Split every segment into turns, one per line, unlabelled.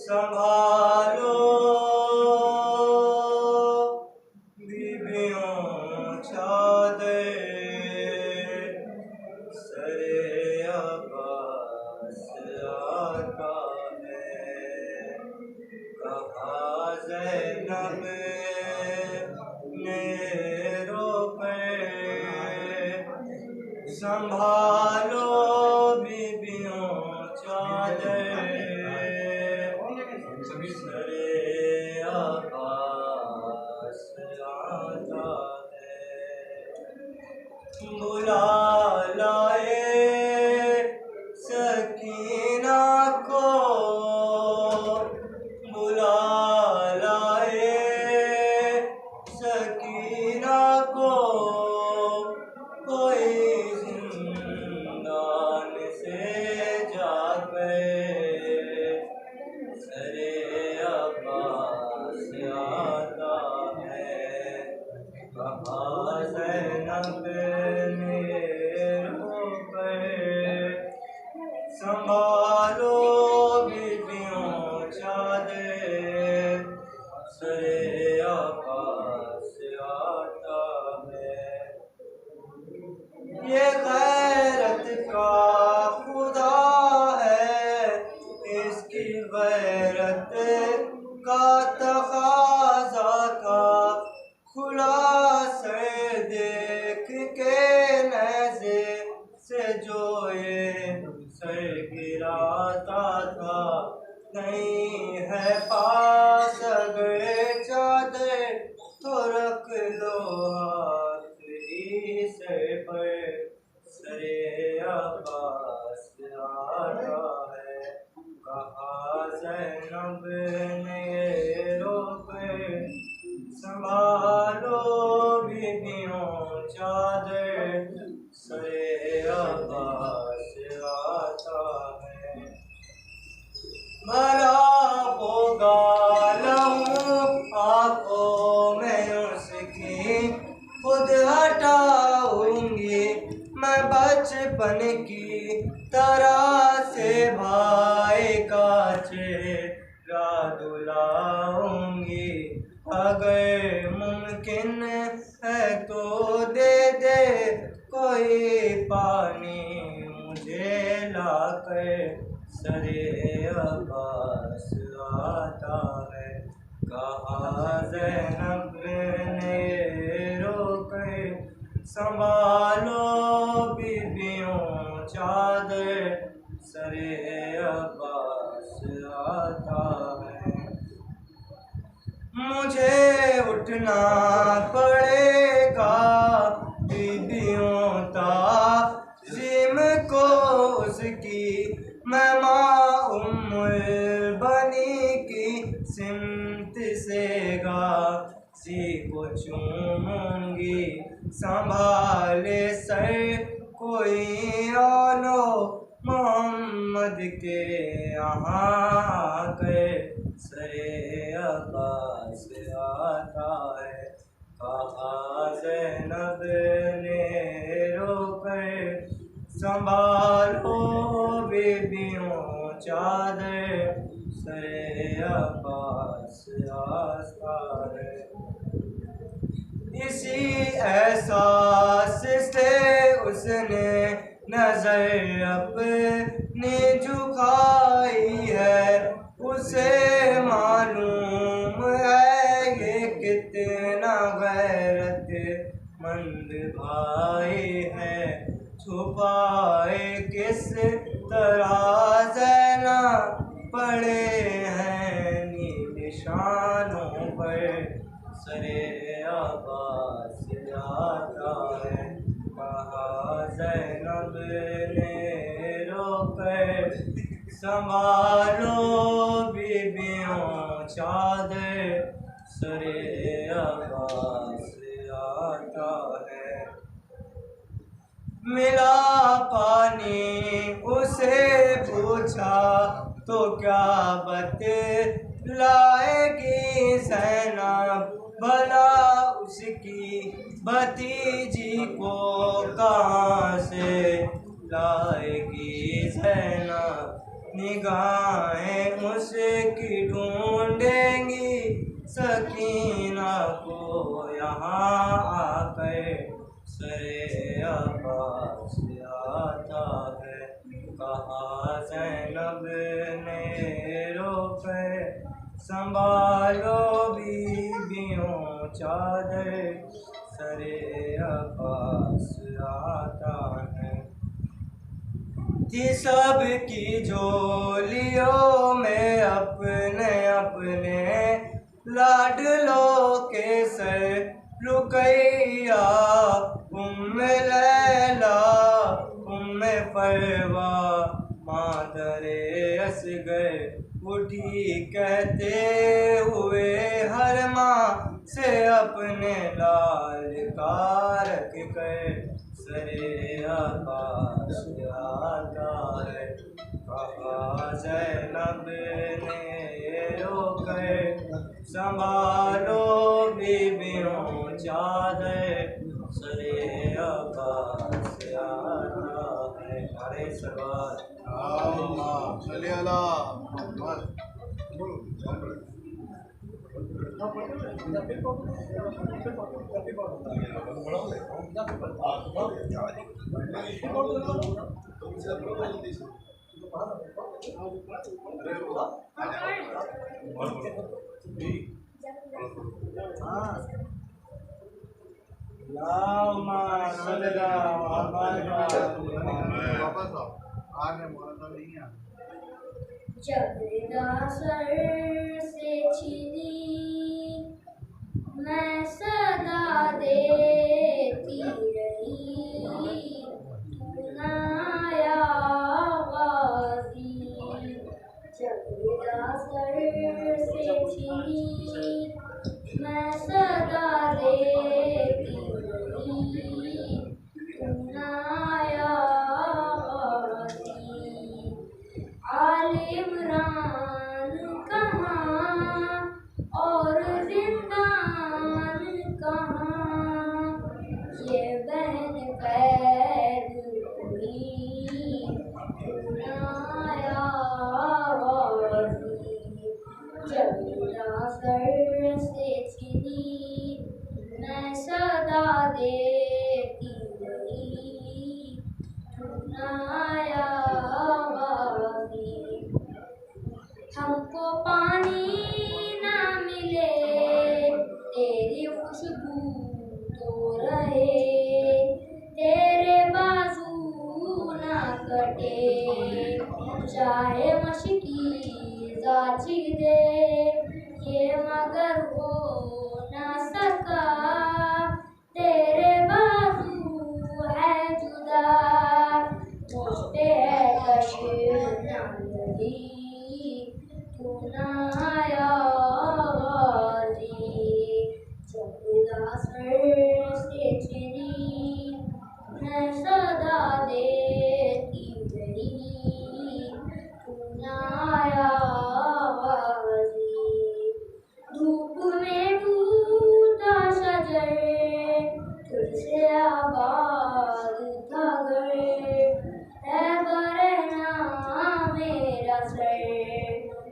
संभालो बीबियों चादर सरे अब्बास आता है। कहा ज़ैनब ने रोके संभालो बीबियों चादर सरे अब्बास आता है। बुला लाए सकीना को, बुला लाए सकीना को, कोई जिंदान से जाके सरे अब्बास आता है। कहा ज़ैनब ने रोके संभालो बीबियों चादर सरे अब्बास आता है। ये गैरत का खुदा है, इसकी गैरत का तकाज़ा था। खुला सर देख के नेज़े से जो ये सर गिराता था। नहीं है पास अगर चादर तो रख लो हाथ ही सर पर सरे अब्बास आता है। कहा ज़ैनब ने रोके संभालो बीबियों चादर सरे अब्बास आता है। भला होगा लहू आंखों में उसकी खुद हटाऊंगी मैं बचपन की तरह से भाई का चेहरा दुलाऊंगी। अगर मुमकिन है तो दे दे कोई पानी मुझे लाकर सरे अब्बास आता है। कहा ज़ैनब ने रोके संभालो बीबियों चादर सरे अब्बास आता है। मुझे उठना पड़ेगा बीबियों ताज़ीम को उसकी मैं माँ उम्मुल बनी की सिमत से गाज़ी को चूमूंगी। संभाले सर कोई औलो मोहम्मद के यहाँ के सरे अब्बास आता है। कहा ज़ैनब ने रोके संभालो बीबियों चादर सरे अब्बास आता है। इसी एहसास से उसने नजर अपनी झुकाई है। उसे मालूम है ये कितना गैरतमंद भाई है। छुपाए किस तरह ज़ैनब पड़े हैं निशानों पर सरे अब्बास आता है। कहा ज़ैनब ने रोके संभालो बीबियों चादर सरे अब्बास आता ملا پانی اسے پوچھا تو کیا بتلائے گی زینب بھلا اس کی بھتیجی کو کہاں سے لائے گی زینب نگاہیں اس کی ڈھونڈیں گی سکینہ کو یہاں آ کر سرے عباس آتا ہے کہا زینب نے رو کر سنبھالو بیویوں چادر سرے عباس آتا ہے تھی سب کی جھولیوں میں اپنے اپنے لاڈلوں کے سر رقیہ لیلا فروا مادر اصغر اٹھی کہتے ہوئے ہر ماں سے اپنے لال کا رکھ کر سرے عباس آتا ہے کہا زینب نے رو کر سنبھالو بیویوں چادر سرے عباس آتا ہے نعرہ سرور
اللہم صلی علی محمد
اللہم صلی علی محمد
جب ردا سر سے چھینی میں صدا دیتی رہی تو نہ آیا غازی جب ردا سر سے چھینی میں صدا دیتی رہی تو نہ آیا غازی آل عمران کہاں اور زندان کہاں یہ بہن قید ہوئی نہ آیا غازی جب ردا سر سے چھینی میں صدا دیتی رہی تو نہ آیا ہم کو پانی نہ ملے تیری خوشبو تو رہے تیرے بازو نہ کٹے چاہے مشکی زاچی دے یہ مگر ہو نہ سکا تیرے بازو ہے جدا مجھ پہ ہے کشیر نہ لگی تو نہ آیا غازی جب ردا سر سے چھینی میں صدا دیتی رہی تو نہ آیا غازی دھوپ میں ٹوٹا شجر تجھ سے آباد تھا گھر ہے برہنا میرا سر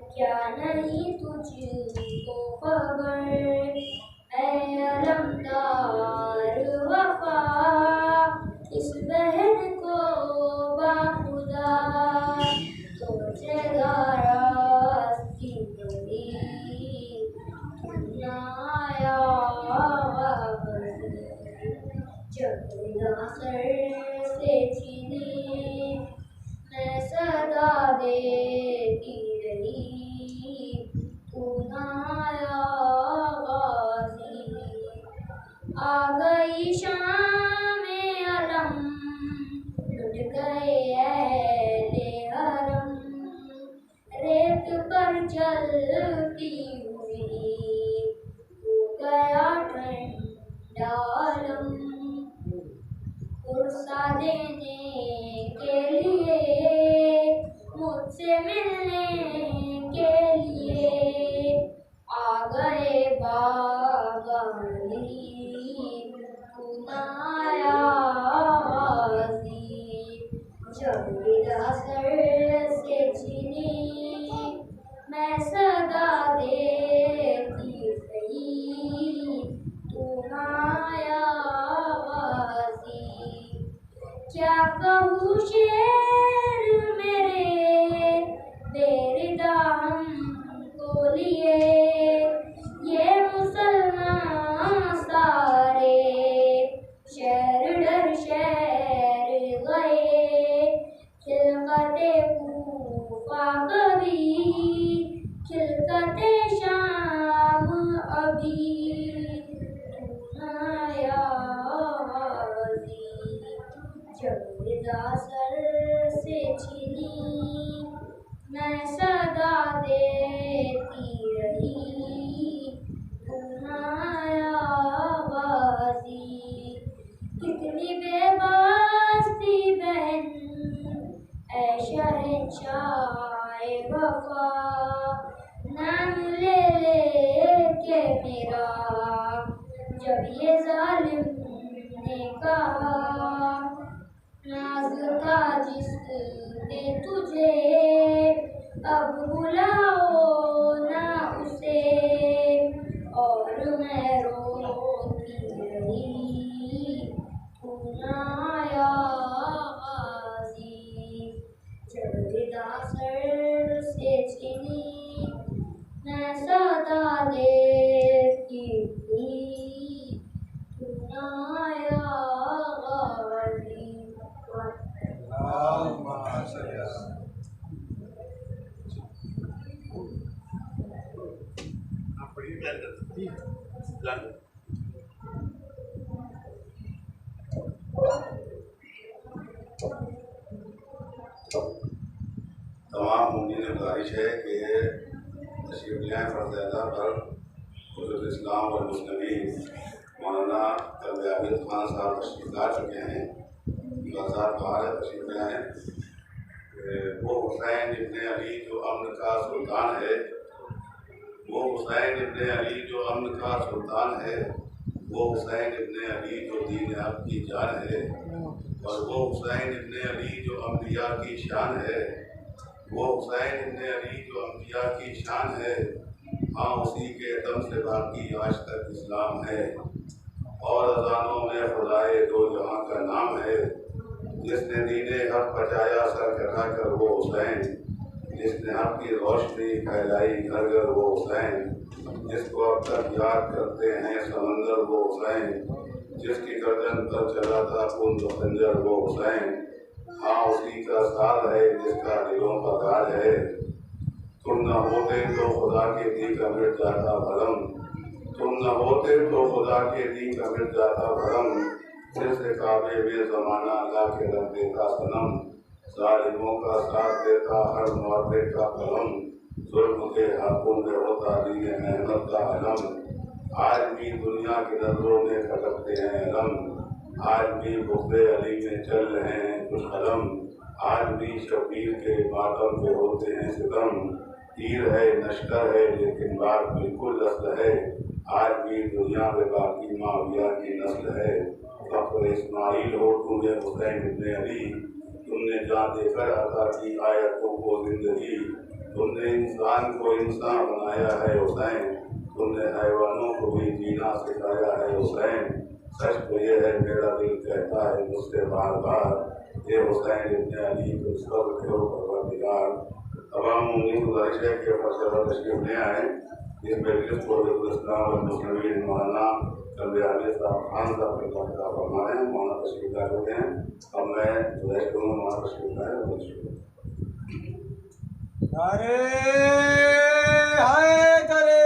کیا نہیں تجھ کو خبر اے علمدار وفا اس بہن کو باخدا تجھے راستی بڑی نہ آیا غازی جب ردا سر سے چھینی میں صدا دیتی رہی تو نہ آیا غازی آ گئی شام علم لٹ گئے اہل حرم ریت پر چلتی ہوئی ہو گیا ٹھنڈا عالم پرسا دینے تنایا جب ودا سر سے چلی میں صدا دیتی رہی تنایا کیا کہوں شعر میرے بیردہ ہم کو لیے یہ مسلمان سارے شہر ڈر شہر گئے خلقت کوفہ کبھی خلقت شام ابھی تنایا جب ودا سر سے چلی میں صدا دیتی رہی تنایا کتنی بے بس تھی بہن اے شہنشاہ وفا نام لے لے کے میرا جب یہ ظالم نے کہا ناز کا جس نے تجھے اب بلاؤ نہ اسے اور میں روتی رہی تنایا جب ودا سر سے چلی میں صدا دیتی تھی تنایا
تمام ممکن گزارش ہے کہ تشریف لائیں فرض اعلیٰ پر حضرت اسلام اور مسلمین مولانا قلب عابد خان صاحب تشریف لا چکے ہیں بازار باہر ہے تشریف لائیں وہ حسین ابن علی جو امن کا سلطان ہے وہ حسین ابن علی جو امن کا سلطان ہے وہ حسین ابن علی جو دین حق کی جان ہے اور وہ حسین ابن علی جو انبیاء کی شان ہے وہ حسین ابن علی جو انبیاء کی شان ہے ہاں اسی کے دم سے باقی آج تک اسلام ہے اور اذانوں میں خدائے دو جہاں کا نام ہے جس نے دین حق بچایا سر کٹا کر وہ حسین جس نے حق کی روشنی پھیلائی گھر گھر وہ حسین جس کو اب تک یاد کرتے ہیں سمندر وہ حسین جس کی گردن پر چلا تھا خون و خنجر وہ حسین ہاں اسی کا سال ہے جس کا دلوں کا راج ہے تم نہ ہوتے تو خدا کے دین کا مٹ جاتا بھرم تم نہ ہوتے تو خدا کے دین کا مٹ جاتا بھرم جیسے کعبے میں زمانہ لا کے رکھ دیتا صنم ظالموں کا ساتھ دیتا ہر معرے کا قلم ظلم کے ہاتھوں میں ہوتا دین محنت کا علم آج بھی دنیا کی نظروں میں کھٹکتے ہیں علم آج بھی بغض علی میں چل رہے ہیں کچھ قلم آج بھی شبیر کے ماتم پہ ہوتے ہیں ستم تیر ہے نشکر ہے لیکن بات بالکل اصل ہے آج بھی دنیا میں باقی معاویہ کی نسل ہے فخر اسماعیل ہو تمہیں حسین ابن علی تم نے جہاں دے کر عطا کی آیتوں کو زندگی تم نے انسان کو انسان بنایا ہے حسین تم نے حیوانوں کو بھی جینا سکھایا ہے حسین سچ تو یہ ہے میرا دل کہتا ہے مجھ سے بار بار یہ حسین ابن علی کو صبر کرو پروردگار تمام ممکن گزارش ہے کہ فلسفہ تشریف لے آئیں اس مجلس کو حضرت اسلام اور مسلمین مولانا قلب عابد صاحب خان صاحب کے پاس فرما رہے ہیں مولانا تشریف لا چکے ہیں اب میں گزارش کروں گا مولانا تشریف لائے
نعرے حیدرے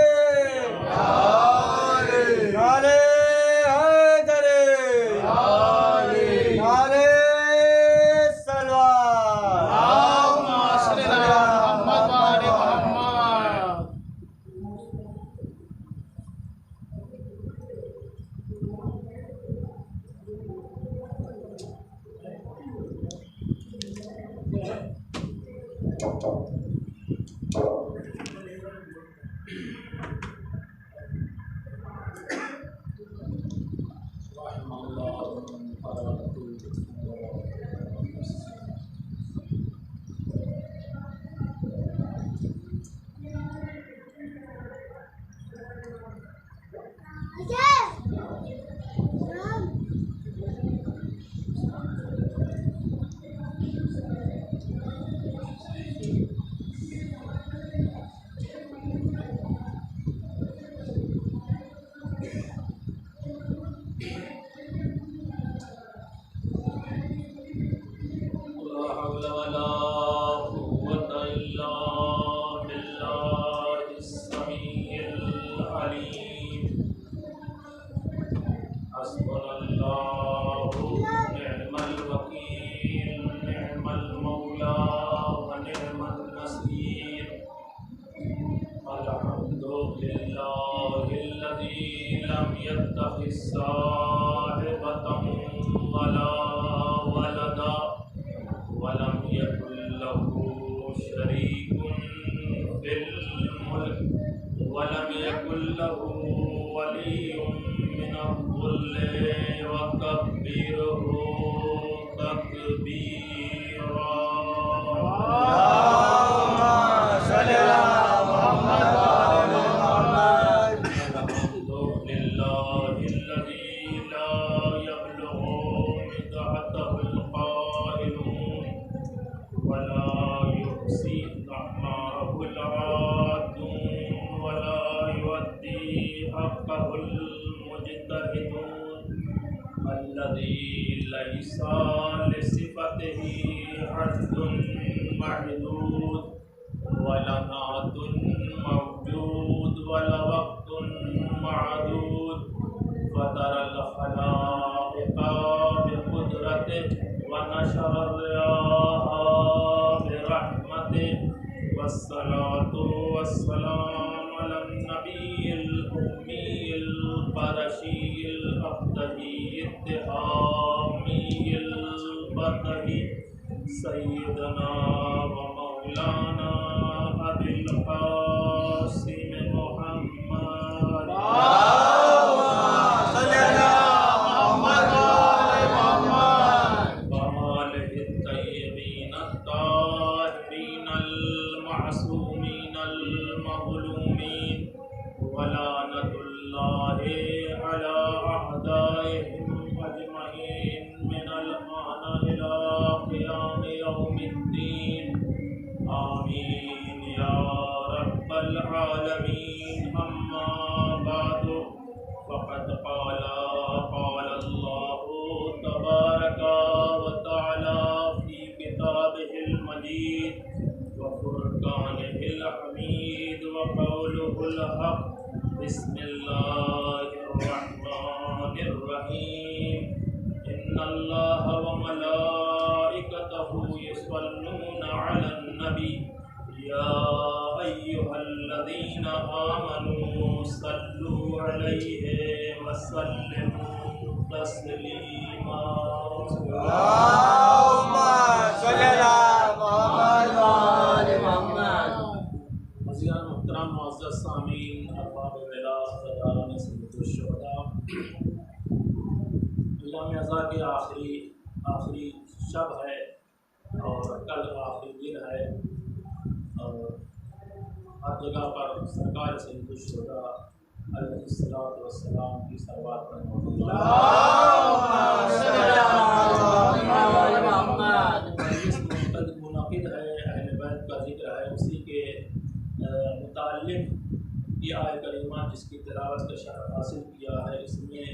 نعرے حیدرے نعرے
آخری شب ہے اور کل آخری دن ہے، اور ہر جگہ پر سرکار سید الشہداء علیہ الصلوۃ والسلام کی صلوات پر منعقد ہے، اہل بیت کا ذکر ہے، اسی کے متعلق یہ آیت کریمہ جس کی تلاوت کا شرف حاصل کیا ہے، اس میں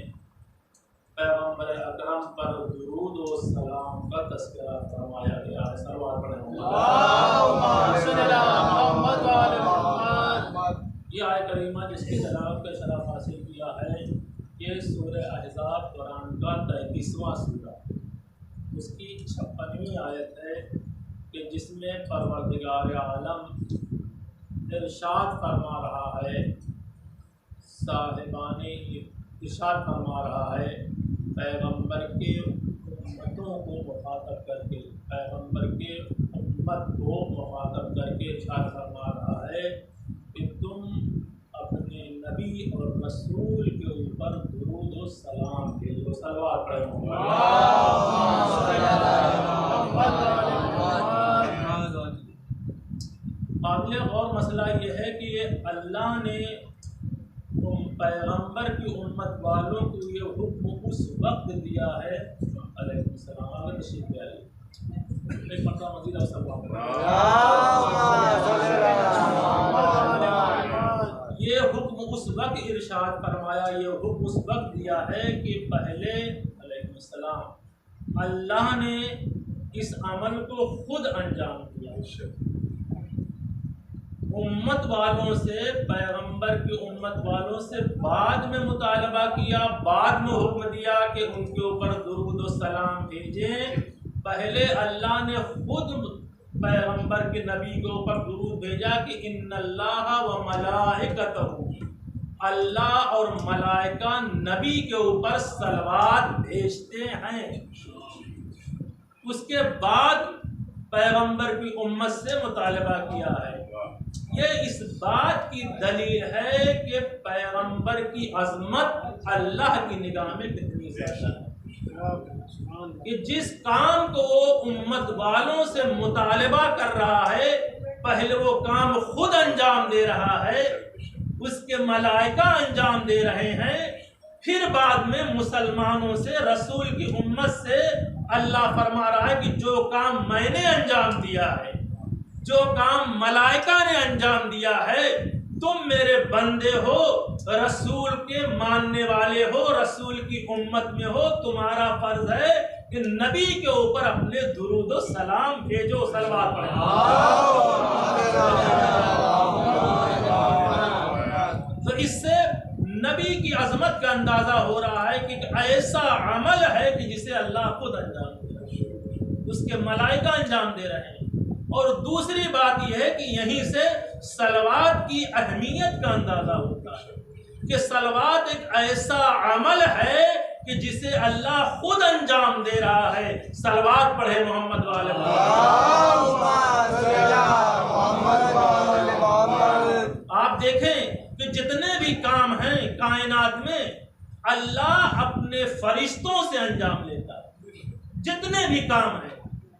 پیغمبر اکرم پر درود و سلام کا تذکرہ فرمایا گیا ہے۔ صلوات پڑھیں یہ آیت کریمہ جس کی تلاوت کا شرف حاصل کیا ہے، یہ سورہ احزاب قرآن کا 33واں سورہ، اس کی 56ویں آیت ہے کہ جس میں پروردگار عالم ارشاد فرما رہا ہے، صاحبان ارشاد فرما رہا ہے پیغمبر کے امتوں کو مخاطب کر کے، پیغمبر کے امت کو مخاطب کر کے ارشاد فرما رہا ہے کہ تم اپنے نبی اور رسول کے اوپر درود و سلام بھیجو۔ صلوات پڑھو۔ अल्लाह ने पैगंबर की उम्मत वालों को ये हुक्म उस वक्त दिया है। अलैहिस्सलाम अगर तशरीफ ले आइए, एक मरतबा मज़ीद अवसर ये हुक्म उस वक्त इरशाद फरमाया, ये हुक्म उस वक्त दिया है कि पहले अलैहिस्सलाम अल्लाह ने इस अमल को खुद अंजाम दिया, उम्मत वालों से, पैगंबर की उम्मत वालों से बाद में मुतालबा किया, बाद में हुक्म दिया कि उनके ऊपर दुरूद व सलाम भेजें। पहले अल्लाह ने खुद पैगंबर के नबी के ऊपर दुरूद भेजा कि इन्नल्लाह व मलाइकतहू, अल्लाह और मलाइका नबी के ऊपर सलवात भेजते हैं। उसके बाद पैगंबर की उम्मत से मुतालबा किया है। ये इस बात की दलील है कि पैगंबर की अजमत अल्लाह की निगाह में कितनी ज्यादा है कि जिस काम को वो उम्मत वालों से मुतालबा कर रहा है, पहले वो काम खुद अंजाम दे रहा है, उसके मलाइका अंजाम दे रहे हैं, फिर बाद में मुसलमानों से, रसूल की उम्मत से अल्लाह फरमा रहा है कि जो काम मैंने अंजाम दिया है, जो काम मलाइका ने अंजाम दिया है, तुम मेरे बंदे हो, रसूल के मानने वाले हो, रसूल की उम्मत में हो, तुम्हारा फर्ज है कि नबी के ऊपर अपने दुरूद व सलाम भेजो, सलवात पढ़ो। तो इससे नबी की अजमत का अंदाजा हो रहा है कि ऐसा अमल है कि जिसे अल्लाह खुद अंजाम दे रहा है, उसके मलाइका अंजाम दे रहे हैं। और दूसरी बात यह है कि यहीं से सलवात की अहमियत का अंदाजा होता है कि सलवात एक ऐसा अमल है कि जिसे अल्लाह खुद अंजाम दे रहा है। सलवात पढ़े मोहम्मद वाले आप देखें कि जितने भी काम हैं कायनात में अल्लाह अपने फरिश्तों से अंजाम लेता है। जितने भी काम हैं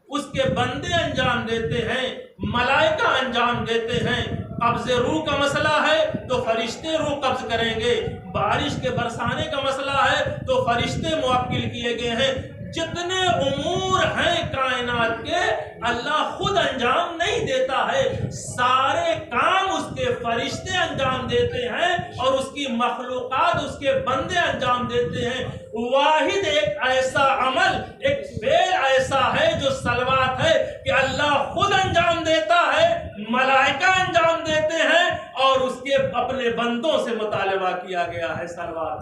उसके बंदे अंजाम देते हैं, मलाइका अंजाम देते हैं। कब्ज़े रूह का मसला है तो फरिश्ते रूह कब्ज करेंगे, बारिश के बरसाने का मसला है तो फरिश्ते मुवक्किल किए गए हैं। जितने उमूर हैं कायनात के अल्लाह खुद अंजाम नहीं देता है, सारे काम उसके फरिश्ते अंजाम देते हैं और उसकी मखलूकात, उसके बंदे अंजाम देते हैं। वाहिद एक ऐसा अमल, एक फेल ऐसा है जो सलवात है कि अल्लाह खुद अंजाम देता है, मलाइका अंजाम देते हैं और उसके अपने बंदों से मुतालबा किया गया है। सलवात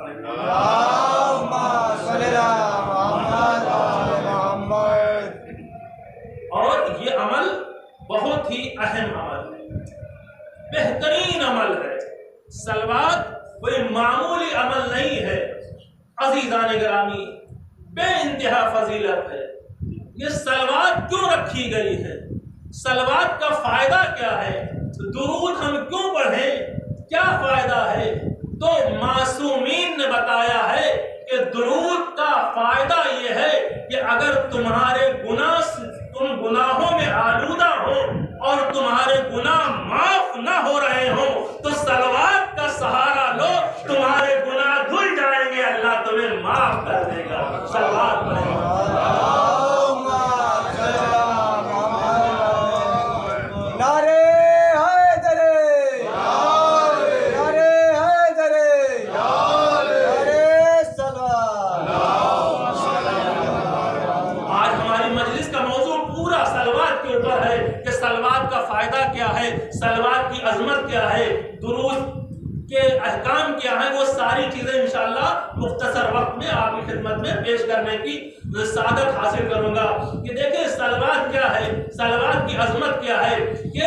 और ये अमल बहुत ही अहम अमल है, बेहतरीन अमल है। सलवात कोई मामूली अमल नहीं है। अज़ीज़ान गिरामी, बेइंतहा फजीलत है। ये सलवात क्यों रखी गई है? सलवात का फायदा क्या है? दुरूद हम क्यों पढ़ें? क्या फायदा है? तो मासूमीन ने बताया है कि दुरूद का फायदा ये है कि अगर तुम्हारे तुम गुनाहों में आलूदा हो और तुम्हारे गुनाह माफ न हो रहे हो तो सलवात का सहारा लो, तुम्हारे गुनाह धुल जाएंगे, अल्लाह तुम्हें माफ कर देगा। सलवात पढ़ेगा। सलवात की अजमत क्या है, दुरूद के अहकाम क्या है, वो सारी चीजें इंशाअल्लाह मुख्तसर वक्त में आपकी खिदमत में पेश करने की सादत हासिल करूंगा। कि देखिए सलवात क्या है, सलवात की अजमत क्या है। कि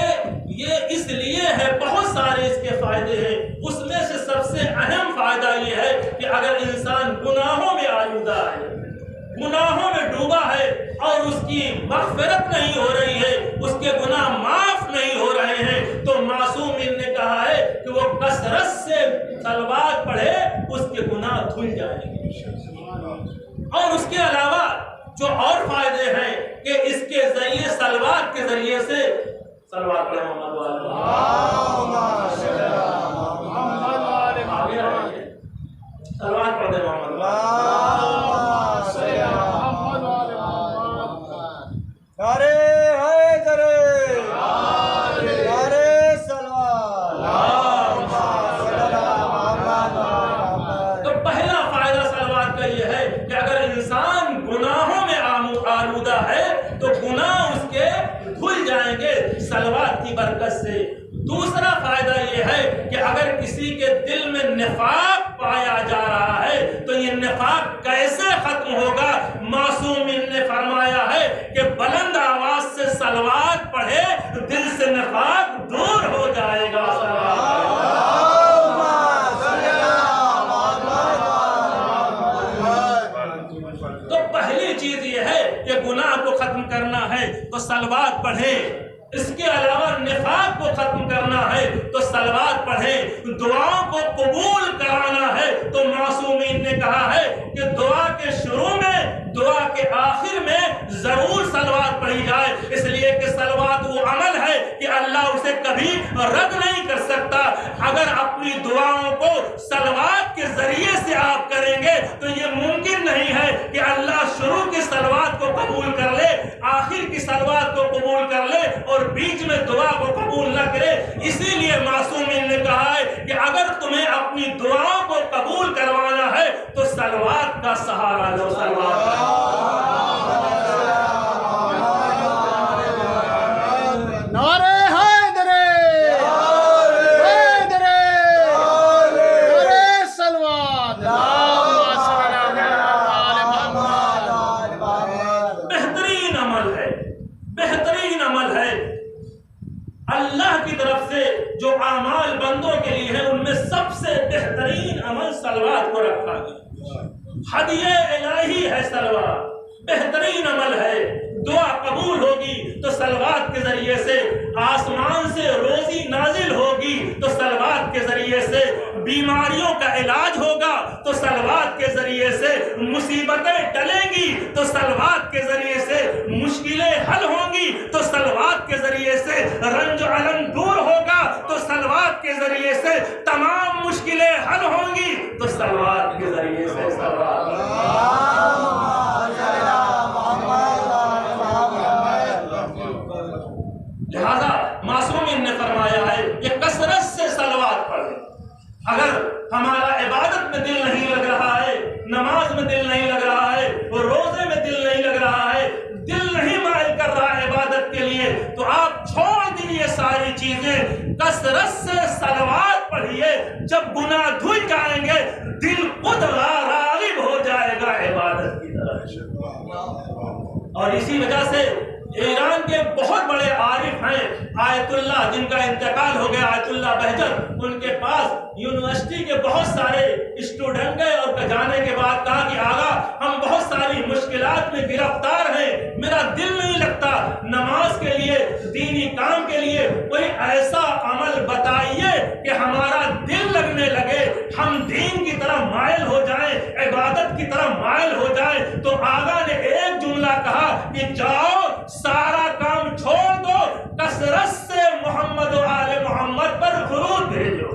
ये इसलिए है, बहुत सारे इसके फायदे हैं, उसमें से सबसे अहम फायदा ये है कि अगर इंसान गुनाहों में आलूदा है, गुनाहों में डूबा है और उसकी मग़फ़िरत नहीं हो रही है, उसके गुनाह माफ नहीं हो रहे हैं, तो मासूमीन ने कहा है कि वो कसरत से सलवात पढ़े, उसके गुनाह धुल जाएंगे। और उसके अलावा जो और फायदे हैं कि इसके जरिए, सलवात के जरिए से, सलवात सलवात पढ़ दे मोहम्मद।
नारे हैदर, नारे सलवात।
तो पहला फायदा सलवात का ये है कि अगर इंसान गुनाहों में आलूदा है तो गुनाह उसके धुल जाएंगे सलवात की बरकत से। दूसरा फायदा ये है कि अगर किसी के दिल में निफाक पाया जा रहा है तो ये निफाक कैसे खत्म होगा? मासूमीन ने फरमाया है कि बुलंद आवाज से सलवात पढ़े तो दिल से निफाक दूर हो जाएगा। तो पहली चीज ये है कि गुनाह को खत्म करना है तो सलवात पढ़े। इसके अलावा निफाक को खत्म करना है तो सलवात पढ़े। दुआओं को कबूल कराना है तो मासूमीन ने कहा है कि दुआ के शुरू में, दुआ के आखिर में जरूर सलवात पढ़ी जाए, इसलिए कि सलवात वो अमल है कि अल्लाह उसे कभी रद्द नहीं कर सकता। अगर अपनी दुआओं को सलवात के जरिए से आप करेंगे तो ये मुमकिन नहीं है कि अल्लाह शुरू की सलवात को कबूल कर ले, आखिर की सलवात को कबूल कर ले और बीच में दुआ को कबूल न करे। इसीलिए मासूमीन ने कहा है कि अगर तुम्हें अपनी दुआओं को कबूल करवाना है तो सलवात का सहारा लो। सलवात
नारे हैदरे, हैदरे, नारे सलवात।
बेहतरीन अमल है, बेहतरीन अमल है। अल्लाह की तरफ से जो आमाल बंदों के लिए है उनमें सबसे बेहतरीन अमल सलवात को रखा गया। हदिये इलाही है सलवात, बेहतरीन अमल है। दुआ कबूल होगी तो सलवात के जरिए से, आसमान से रोजी नाजिल होगी तो सलवात के जरिए से, बीमारियों का इलाज होगा तो सलवात के जरिए से, मुसीबतें टलेंगी तो सलवात के जरिए से, मुश्किलें हल होंगी तो सलवात के जरिए से, रंज अलम दूर होगा तो सलवात के जरिए से, तमाम मुश्किलें हल होंगी तो सलवात के जरिए से। लिहाजा मासूमीन ने फरमाया है कि कसरत से सलवात पढ़े। अगर हमारा इबादत में दिल नहीं लग रहा है, नमाज में दिल नहीं लग रहा है, और रोजे में दिल नहीं लग रहा है, दिल नहीं माइल कर रहा है इबादत के लिए, तो आप छोड़ दीजिए सारी चीजें, कसरत से सलवात पढ़िए। जब गुनाह धुल जाएंगे दिल खुद राग़िब हो जाएगा इबादत की तरफ। और इसी वजह से ईरान के बहुत बड़े आरिफ हैं आयतुल्लाह, जिनका इंतकाल हो गया, आयतुल्लाह बहजत, उनके पास यूनिवर्सिटी के बहुत सारे स्टूडेंट गए और जाने के बाद कहा कि आगा हम बहुत सारी मुश्किलात में गिरफ्तार हैं, मेरा दिल नहीं लगता, नमाज के लिए, दीनी काम के लिए कोई ऐसा अमल बताइए कि हमारा दिल लगने लगे, हम दीन की तरफ माइल हो जाएं, इबादत की तरफ माइल हो जाएं। तो आगा ने एक जुमला कहा कि जाओ सारा काम छोड़ दो, कसरत से मोहम्मद और आले मोहम्मद पर दुरूद भेजो।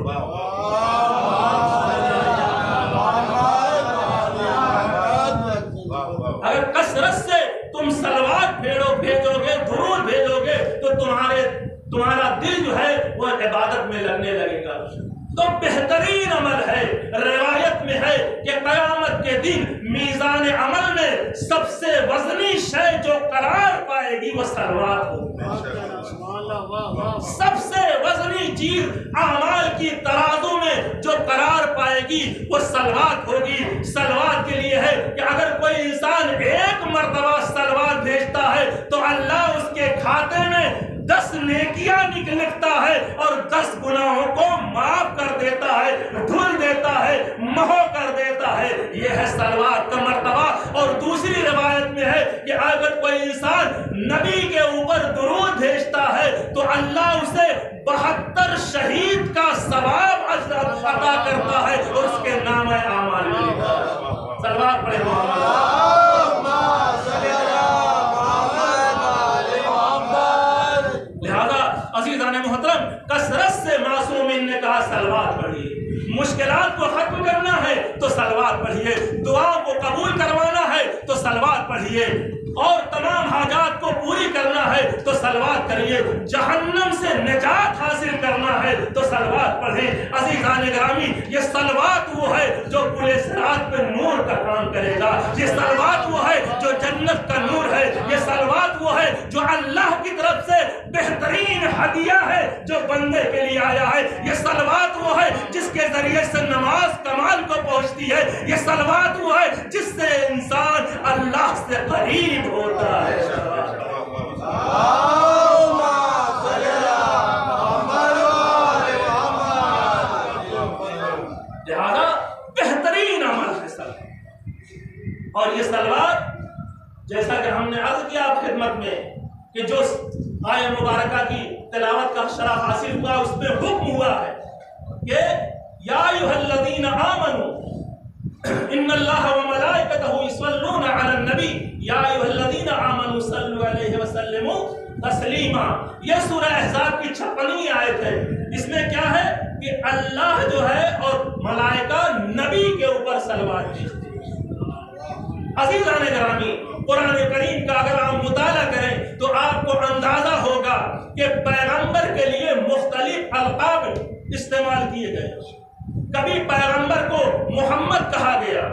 अगर कसरत से तुम सलवात भेजोगे, दुरूद भेजोगे तो तुम्हारा दिल जो है वो इबादत में लगने लगेगा। तो बेहतरीन अमल है। रिवायत में है कि क़यामत के दिन मीज़ान अमल में सबसे वजनी शय जो करार पाएगी वो सलवात होगी। सबसे वजनी चीज अमाल की तराजू में जो करार पाएगी वो सलवात होगी। सलवात के लिए है कि अगर कोई इंसान एक मर्तबा सलवात भेजता है तो अल्लाह उसके खाते में 10 नेकियां लिखता है और 10 गुनाहों को माफ कर देता है, धुल देता है, महो कर देता है। यह है सलवात का मर्तबा। और दूसरी रिवायत में है कि अगर कोई इंसान नबी के ऊपर दुरूद भेजता है तो अल्लाह उसे 72 शहीद का सवाब अता करता है और उसके नाम आमाल मिलेगा। सलवात पढ़े अज़ीज़ान मोहतरम, कसरत से मासूमीन ने कहा सलवात पढ़िए। मुश्किलात को खत्म करना है तो सलवात पढ़िए, दुआओं को कबूल करवाना है तो सलवात पढ़िए, और तमाम हाजात को पूरी करना है तो सलवात करिए, जहन्नम से निजात हासिल करना है तो सलवात पढ़ें। अज़ीज़ान ग्रामी, ये सलवात वो है जो पुले सिरात पे नूर का काम करेगा, ये सलवात वो है जो जन्नत का नूर है, ये सलवात वो है जो अल्लाह की तरफ से बेहतरीन हदिया है जो बंदे के लिए आया है, ये सलवात वो है जिसके जरिए से नमाज कमाल को पहुंचती है, ये सलवात वो है जिससे इंसान अल्लाह से करीब होता है। लिहाजा बेहतरीन अमल है सलवात। और ये सलवात जैसा कि हमने अर्ज किया आप खिदमत में कि जो आय मुबारका की तिलावत का शरफ हासिल हुआ, उसमें हुक्म हुआ है कि या अय्युहल्लज़ीना आमनू इन्नल्लाह व मलाइकतहु युसल्लूना अलन नबी या अय्युहल्लज़ीना आमनू सल्लु अलैहि व सल्लिमू तस्लीमा। यह सूरह अहज़ाब की 56वीं आयत है। इसमें क्या है कि अल्लाह जो है और मलाइका नबी के ऊपर सलवात भेजते हैं। अज़ीज़ान ग्रामी, कुरान करीम का अगर आप मुताला करें तो आपको अंदाजा होगा कि पैगंबर के लिए मुख्तलिफ अलकाब इस्तेमाल किए गए। कभी पैगंबर को मोहम्मद कहा गया,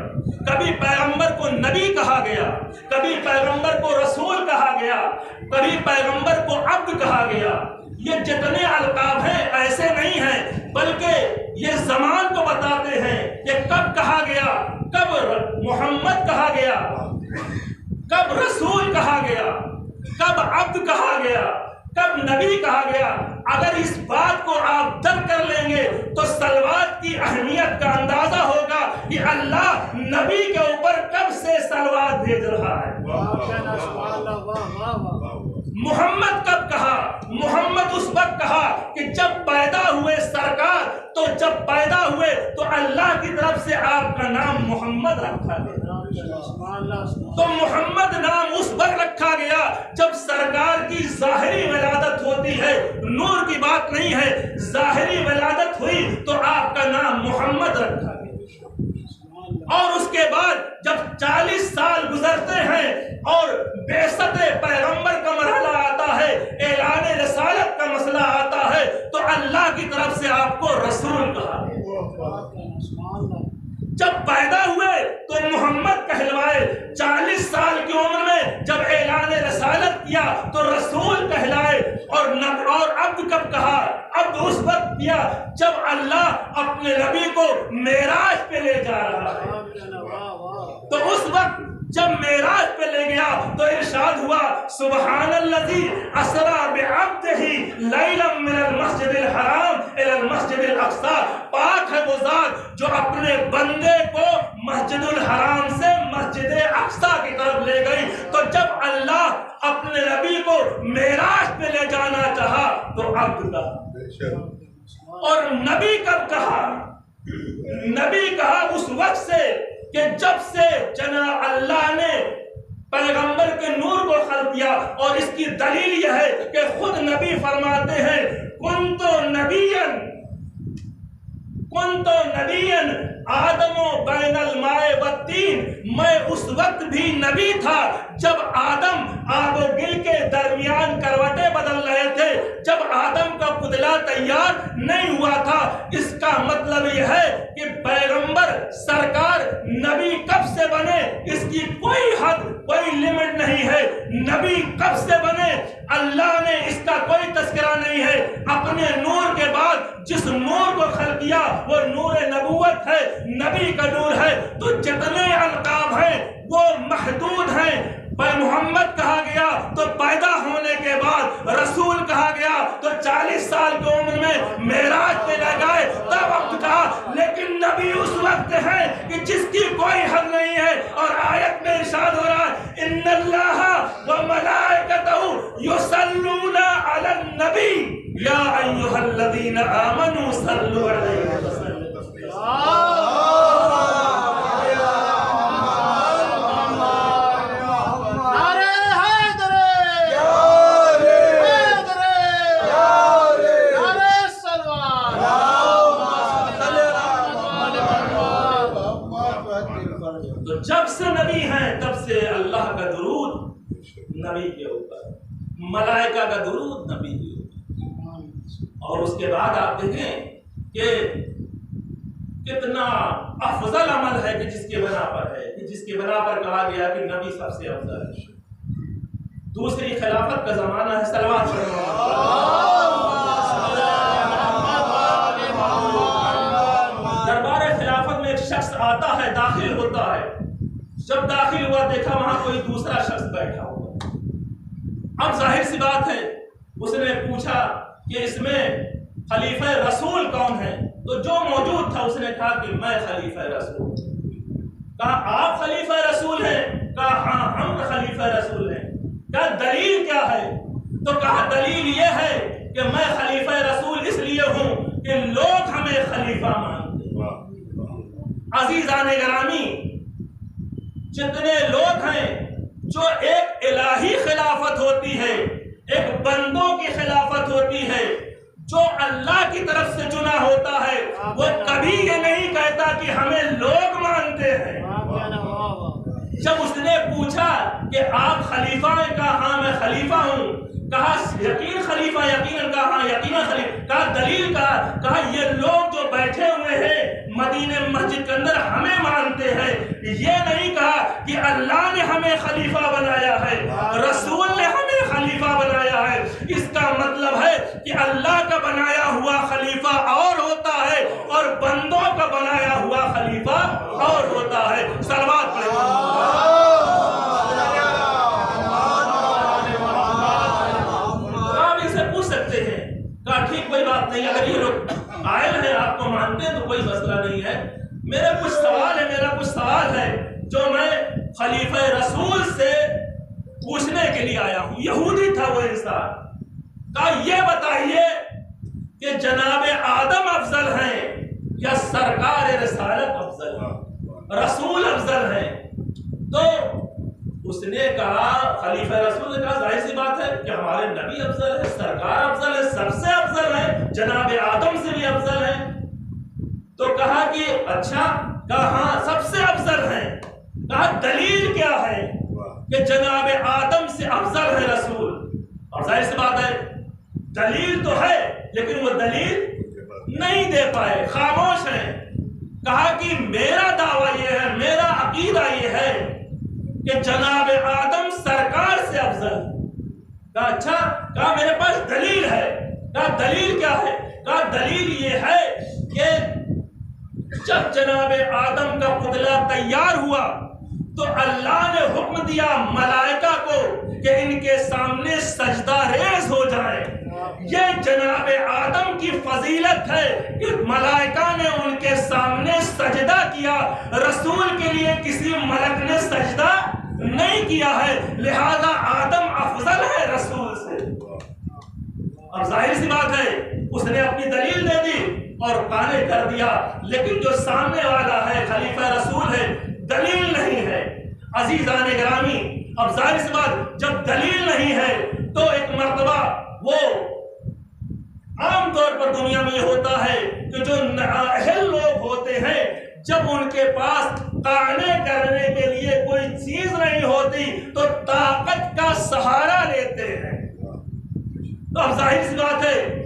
कभी पैगंबर को नबी कहा गया, कभी पैगंबर को रसूल कहा गया, कभी पैगंबर को अब्द कहा गया। ये जितने अलकाब हैं ऐसे नहीं हैं, बल्कि ये ज़मान को बताते हैं कि कब कहा गया, कब मोहम्मद कहा गया, कब रसूल कहा गया, कब अब्द कहा गया, कब नबी कहा गया। अगर इस बात को आप दर्ज कर लेंगे तो सलवात की अहमियत का अंदाजा होगा कि अल्लाह नबी के ऊपर कब से सलवात भेज रहा है। मोहम्मद कब कहा? मोहम्मद उस वक्त कहा कि जब पैदा हुए सरकार, तो जब पैदा हुए तो अल्लाह की तरफ से आपका नाम मोहम्मद रखा गया। तो मोहम्मद नाम उस वक्त रखा गया जब सरकार की ज़ाहिरी विलादत होती है, नूर की बात नहीं है, ज़ाहिरी विलादत हुई तो आपका नाम मोहम्मद रखा गया। और उसके बाद जब 40 साल गुजरते हैं और बेसत पैगंबर का मरहला आता है, ऐलान रिसालत का मसला आता है, तो अल्लाह की तरफ से आपको रसूल कहा। जब पैदा हुए तो मोहम्मद कहलवाए, 40 साल की उम्र में जब ऐलान रिसालत किया तो रसूल कहलाए। और अब्द कब कहा? अब्द उस वक्त किया जब अल्लाह अपने नबी को मेराज पे ले जा रहा है। तो उस वक्त जब मेराज पे ले गया तो इरशाद हुआ, सुबहानल्लज़ी असरा बिअब्दिही लैलन मिनल मस्जिदिल हराम इलल मस्जिदिल अक़सा। पाक है वो ज़ात जो अपने बंदे को मस्जिदुल हराम से मस्जिद अक़सा की तरफ ले गई। तो जब अल्लाह अपने नबी को मेराज पे ले जाना चाहा तो अब्द कहा। और नबी कब कहा? नबी कहा उस वक्त से कि जब से जना अल्लाह ने पैगंबर के नूर को खल्क किया। और इसकी दलील यह है कि खुद नबी फरमाते हैं, कुंतो नबियन आदमो बैनल माए वत्तीन। मैं उस वक्त भी नबी था जब आदम आबो गिल के दरमियान करवटें बदल रहे थे, जब आदम का पुतला तैयार नहीं हुआ था। इसका मतलब यह है कि पैगंबर सरकार नबी कब से बने इसकी कोई हद, कोई लिमिट नहीं है। नबी कब से बने अल्लाह ने इसका कोई तस्करा नहीं है। अपने नूर के बाद जिस नूर को खल्क किया वो नूर नबूवत है, नबी का नूर है। तो जितने अलकाब हैं वो महदूद हैं। पर मोहम्मद कहा गया तो पैदा होने के बाद, रसूल कहा गया तो 40 साल की उम्र में मेराज पे ले गए तब वक्त कहा। लेकिन नबी उस वक्त है कि जिसकी कोई हद नहीं है। और आयत में इरशाद हो रहा है, इन्नल्लाह व मलाइकतहु युसल्लूना अलन नबी या अय्युहल्लज़ीना आमनू सल्लु अलैहि व सल्लिमू। تو جب سے نبی ہیں تب سے اللہ کا درود نبی کے اوپر، ملائکہ کا درود نبی کے اوپر، اور اس کے بعد آپ دیکھیں کہ کتنا افضل عمل ہے کہ جس کے بنا پر ہے، کہ جس کے بنا پر کہا گیا کہ نبی سب سے افضل ہے۔ دوسری خلافت کا زمانہ ہے، صلوات دربار خلافت میں ایک شخص آتا ہے، داخل ہوتا ہے، جب داخل ہوا دیکھا وہاں کوئی دوسرا شخص بیٹھا ہوا۔ اب ظاہر سی بات ہے اس نے پوچھا کہ اس میں خلیفہ رسول کون ہے؟ تو جو موجود تھا اس نے کہا کہ میں خلیفہ رسول۔ کہا آپ خلیفہ رسول ہیں؟ کہا ہاں ہم خلیفہ رسول ہیں۔ کہا دلیل کیا ہے؟ تو کہا دلیل یہ ہے کہ میں خلیفہ رسول اس لیے ہوں کہ لوگ ہمیں خلیفہ مانتے ہیں۔ عزیزان گرامی، جتنے لوگ ہیں جو ایک الہی خلافت ہوتی ہے، ایک بندوں کی خلافت ہوتی ہے، جو اللہ کی طرف سے چنا ہوتا ہے، وہ کبھی یہ نہیں کہتا کہ ہمیں لوگ مانتے ہیں۔ جب اس نے پوچھا کہ آپ خلیفہ ہیں؟ کہا ہاں میں خلیفہ ہوں۔ کہا یقین خلیفہ؟ یقیناً۔ کہا ہاں یقیناً خلیفہ۔ کہا دلیل؟ کہا یہ لوگ جو بیٹھے ہوئے ہیں مدینہ مسجد کے اندر ہمیں مانتے ہیں، یہ نہیں کہا کہ اللہ نے ہمیں خلیفہ بنایا ہے، رسول نے ہمیں خلیفہ بنایا ہے۔ اس کا مطلب ہے کہ اللہ کا بنایا ہوا خلیفہ اور ہوتا ہے اور بندوں کا بنایا ہوا خلیفہ اور ہوتا ہے۔ صلوات پڑھیں۔ ٹھیک کوئی بات نہیں، اگر یہ لوگ قائل ہیں آپ کو مانتے ہیں تو کوئی مسئلہ نہیں ہے۔ میرا کچھ سوال ہے جو میں خلیفہ رسول سے پوچھنے کے لیے آیا ہوں۔ یہودی تھا وہ انسان۔ کہا یہ بتائیے کہ جناب آدم افضل ہیں یا سرکار رسالت افضل ہے، رسول افضل ہیں؟ تو اس نے کہا، خلیفہ رسول نے کہا ظاہر سی بات ہے کہ ہمارے نبی افضل ہے، سرکار افضل ہے، سب سے افضل ہے، جناب آدم سے بھی افضل ہے۔ تو کہا کہ اچھا؟ کہا ہاں سب سے افضل ہے۔ کہا دلیل کیا ہے کہ جناب آدم سے افضل ہے رسول؟ اور ظاہر سی بات ہے دلیل تو ہے لیکن وہ دلیل نہیں دے پائے، خاموش ہیں۔ کہا کہ میرا دعویٰ یہ ہے، میرا عقیدہ یہ ہے کہ جناب آدم سرکار سے افضل۔ کہا اچھا؟ کہا میرے پاس دلیل ہے۔ کہا دلیل کیا ہے؟ کہا دلیل یہ ہے کہ جب جناب آدم کا پتلا تیار ہوا تو اللہ نے حکم دیا ملائکہ کو کہ ان کے سامنے سجدہ ریز ہو جائے۔ یہ جناب آدم کی فضیلت ہے کہ ملائکہ نے ان کے سامنے سجدہ کیا، رسول کے لیے کسی ملک نے سجدہ نہیں کیا ہے، لہذا آدم افضل ہے رسول سے۔ اب ظاہر سی بات ہے اس نے اپنی دلیل دے دی اور قانے کر دیا، لیکن جو سامنے والا ہے خلیفہ رسول ہے، دلیل نہیں ہے۔ عزیزان گرامی، اب ظاہر سی بات جب دلیل نہیں ہے تو ایک مرتبہ وہ عام طور پر دنیا میں یہ ہوتا ہے کہ جو نااہل لوگ ہوتے ہیں جب ان کے پاس قانے کرنے کے لیے کوئی چیز نہیں ہوتی تو طاقت کا سہارا لیتے ہیں۔ تو اب ظاہر سی بات ہے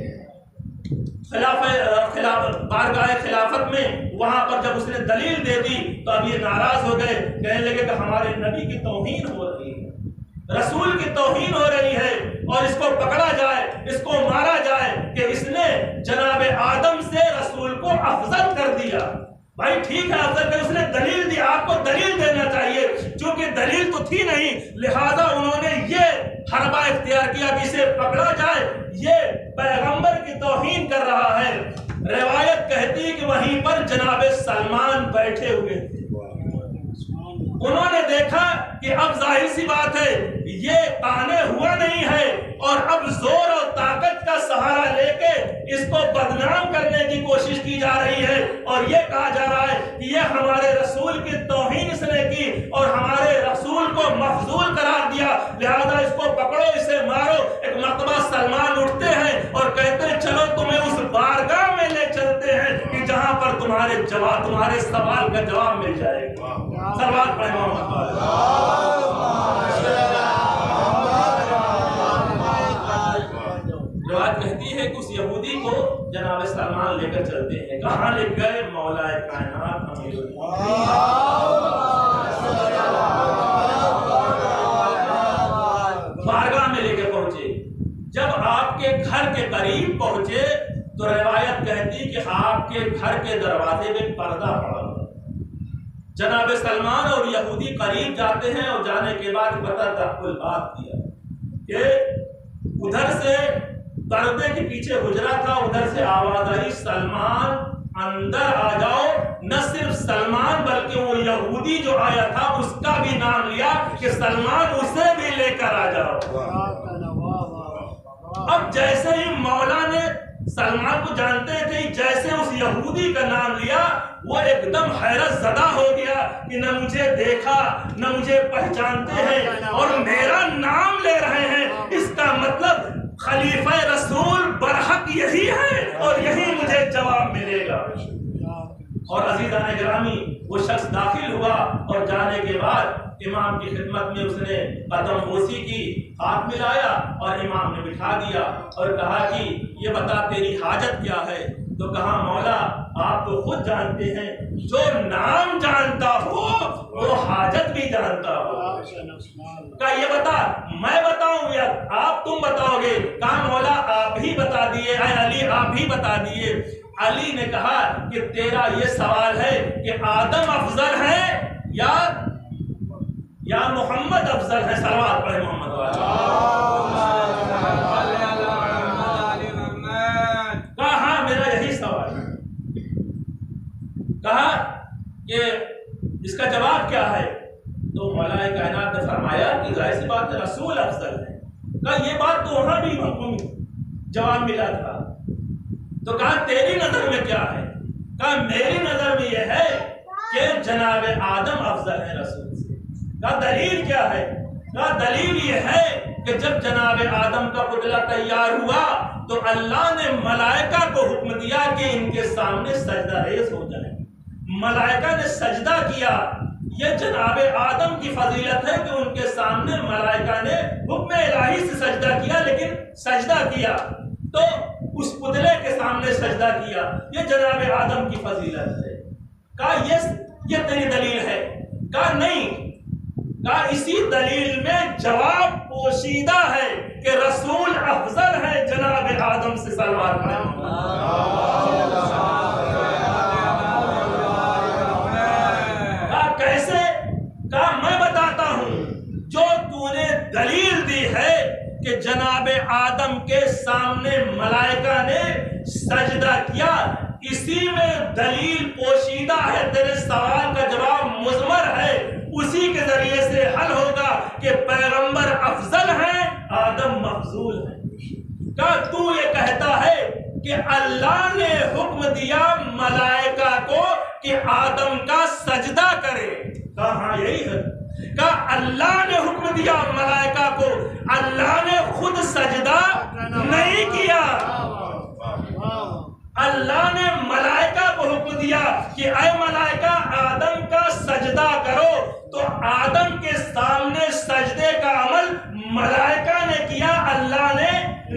بارگاہ خلافت میں وہاں پر جب اس نے دلیل دے دی تو اب یہ ناراض ہو گئے، کہنے لگے کہ ہمارے نبی کی توہین ہو رہی ہے، رسول کی توہین ہو رہی ہے اور اس کو پکڑا جائے، اس کو مارا جائے کہ اس نے جناب آدم سے رسول کو افضل کر دیا۔ بھائی ٹھیک ہے افضل کر، اس نے دلیل دی، آپ کو دلیل دینا چاہیے، چونکہ دلیل تو تھی نہیں لہذا انہوں نے یہ حربہ اختیار کیا کہ اسے پکڑا جائے، یہ پیغمبر کی توہین کر رہا ہے۔ روایت کہتی کہ وہیں پر جناب سلمان بیٹھے ہوئے تھے، انہوں نے دیکھا کہ اب ظاہر سی بات ہے یہ قانے ہوا نہیں ہے اور اب زور اور طاقت کا سہارا لے کے اس کو بدنام کرنے کی کوشش کی جا رہی ہے اور یہ کہا جا رہا ہے کہ یہ ہمارے رسول کی توہین اس نے کی اور ہمارے رسول کو مفضول قرار دیا، لہذا اس کو پکڑو، اسے مارو۔ ایک مرتبہ سلمان اٹھتے ہیں اور کہتے ہیں چلو تمہیں اس بارگاہ میں لے چلتے ہیں کہ جہاں پر تمہارے سوال کا جواب مل جائے گا۔ सलवात पढ़े मोहम्मद रिवायत कहती है कि उस यहूदी को जनाब सलमान लेकर चलते हैं। कहाँ ले गए? मौलाए कायनात अमीरुल बारगाह में लेके पहुंचे। जब आपके घर के करीब पहुंचे तो रिवायत कहती कि आपके घर के दरवाजे में पर्दा पड़ा हुआ। जनाब सलमान और यहूदी करीब जाते हैं और जाने के बाद पता बात किया कि उधर से पर्दे के पीछे हुजरा था, उधर से आवाज आई सलमान अंदर आ जाओ। न सिर्फ सलमान बल्कि वो यहूदी जो आया था उसका भी नाम लिया कि सलमान उसे भी लेकर आ जाओ। अब जैसे ही मौला ने सलमान को जानते थे, जैसे उस यहूदी का नाम लिया वो एकदम हैरत ज़दा हो गया कि न मुझे देखा न मुझे पहचानते हैं और मेरा नाम ले रहे हैं। इसका मतलब खलीफा रसूल बरहक यही है और यही मुझे जवाब मिलेगा। और अजीज़ान गिरामी वो शख्स दाखिल हुआ और जाने के बाद इमाम की खिदमत में उसने कदम बोसी की, हाथ मिलाया और इमाम ने बिठा दिया और कहा कि ये बता तेरी हाजत क्या है। तो कहा मौला आप तो खुद जानते हैं, जो नाम जानता हो वो हाजत भी जानता हो। कहा ये बता मैं बताऊं या तुम बताओगे? कहा मौला आप ही बता दिए, अली आप ही बता दिए। अली ने कहा कि तेरा ये सवाल है कि आदम अफजल है या मोहम्मद अफजल है? सलवात पढ़े मोहम्मद वाला। कहा हाँ मेरा यही सवाल है। कहा कि इसका जवाब क्या है? तो मौलाए कायनात ने फरमाया कि जाहिर सी बात है रसूल अफजल है। कहा ये बात तो वहां भी हमको जवाब मिला था। तो कहा तेरी नजर में क्या है? कहा मेरी नजर में यह है कि जनाब आदम अफजल है रसूल से। कहा दलील क्या है? कहा दलील यह है कि जब जनाब आदम का पुतला तैयार हुआ तो अल्लाह ने मलाइका को हुक्म दिया कि इनके सामने सजदा रेज़ हो जाए। मलाइका ने सजदा किया। ये जनाब आदम की फजीलत है कि उनके सामने मलाइका ने हुक्म इलाही से सजदा किया, लेकिन सजदा किया तो उस पुतले के सामने सजदा किया। ये जनाब आदम की फजीलत है। कहा ये तेरी दलील है? कहा नहीं। कहा इसी दलील में जवाब पोशीदा है कि रसूल अफजल है जनाब आदम से। सलवात पढ़े। कहा कैसे? कहा मैं बताता हूं। जो तूने दलील दी है कि जनाब आदम के सामने मलाइका ने सजदा किया, इसी में दलील पोशीदा है। तेरे सवाल का जवाब मुज़मर है, उसी के जरिए से हल होगा कि पैगंबर अफजल है, आदम मफजूल है। क्या तू ये कहता है कि अल्लाह ने हुक्म दिया मलाइका को कि आदम का सजदा करे? कहा हाँ यही है। कहा अल्लाह ने हुक्म दिया मलाइका को, अल्लाह ने खुद सजदा नहीं किया। अल्लाह ने मलाइका को हुक्म दिया कि ऐ मलाइका आदम का सजदा करो, तो आदम के सामने सजदे का अमल मलाइका ने किया, अल्लाह ने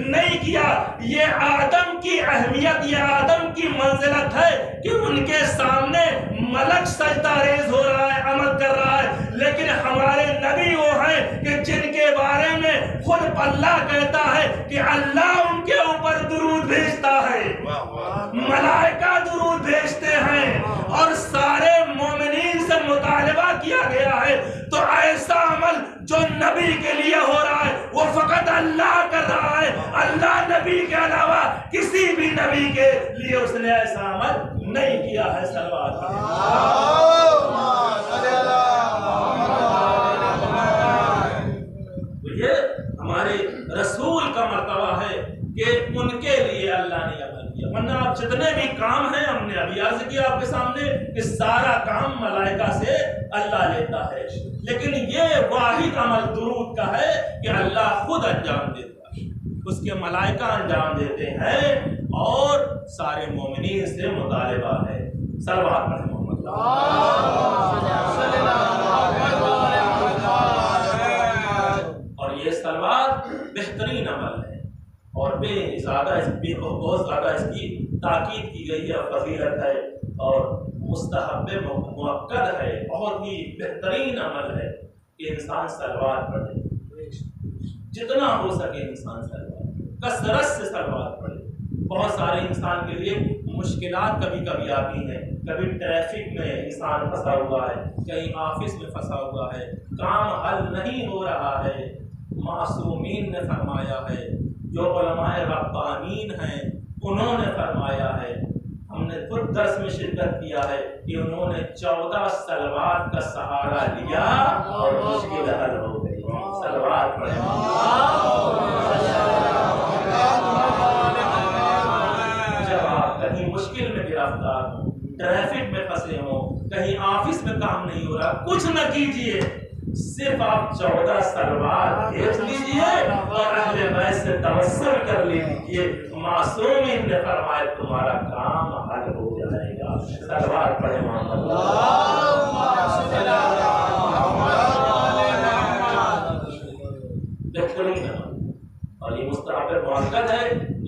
नहीं किया। ये आदम की अहमियत, ये आदम की मंजिलत है कि उनके सामने मलक सजदा रेज हो रहा है, अमल कर रहा है। लेकिन हमारे नबी वो हैं कि जिनके बारे में खुद अल्लाह कहता है कि अल्लाह उनके ऊपर दुरूद भेजता है, मलाइका दुरूद भेजते हैं और सारे मोमिनीन से मुतालबा किया गया है। तो ऐसा अमल जो नबी के लिए हो रहा है वो फकत अल्लाह कर रहा है। अल्लाह नबी के अलावा किसी भी नबी के लिए उसने ऐसा अमल नहीं किया है। सलवात। तो ये हमारे रसूल का मर्तबा है कि उनके लिए अल्लाह ने अमल किया। वरना आप जितने भी काम हैं, हमने अभी अर्ज किया आपके सामने कि सारा काम मलाइका से अल्लाह लेता है, लेकिन ये वाहिद अमल दुरूद का है कि अल्लाह खुद अंजाम देता है, उसके मलाइका अंजाम देते हैं और सारे मोमिनीन से मुतालिबा है। सलवात पढ़े मोहम्मद। اور یہ سلوات بہترین عمل ہے اور بہت زیادہ اس کی تاکید کی گئی ہے، فضیلت ہے اور مستحب مؤکد ہے، بہت ہی بہترین عمل ہے کہ انسان سلوات پڑھے، جتنا ہو سکے انسان سلوات کثرت سے سلوات پڑھے۔ بہت سارے انسان کے لیے مشکلات کبھی کبھی آتی ہیں، کبھی ٹریفک میں انسان پھنسا ہوا ہے، کہیں آفس میں پھنسا ہوا ہے، کام حل نہیں ہو رہا ہے۔ معصومین نے فرمایا ہے، جو علماء ربانین ہیں انہوں نے فرمایا ہے، ہم نے خود درس میں شرکت کیا ہے کہ انہوں نے 14 سلوات کا سہارا لیا اور مشکل حل ہو گئی۔ سلوات پڑھیں۔ جب آپ کہیں مشکل میں گرفتار ہوں، ٹریفک میں پھنسے ہوں، کہیں آفس میں کام نہیں ہو رہا، کچھ نہ کیجئے، صرف آپ 14 سلوات دیکھ لیجئے اور اہل بیت سے توسل کر لیجئے، معصومین نے فرمایا تمہارا کام حل ہو جائے گا۔ سلوات پڑھیں محمد۔ بہترین اور یہ مستحب مؤکد ہے۔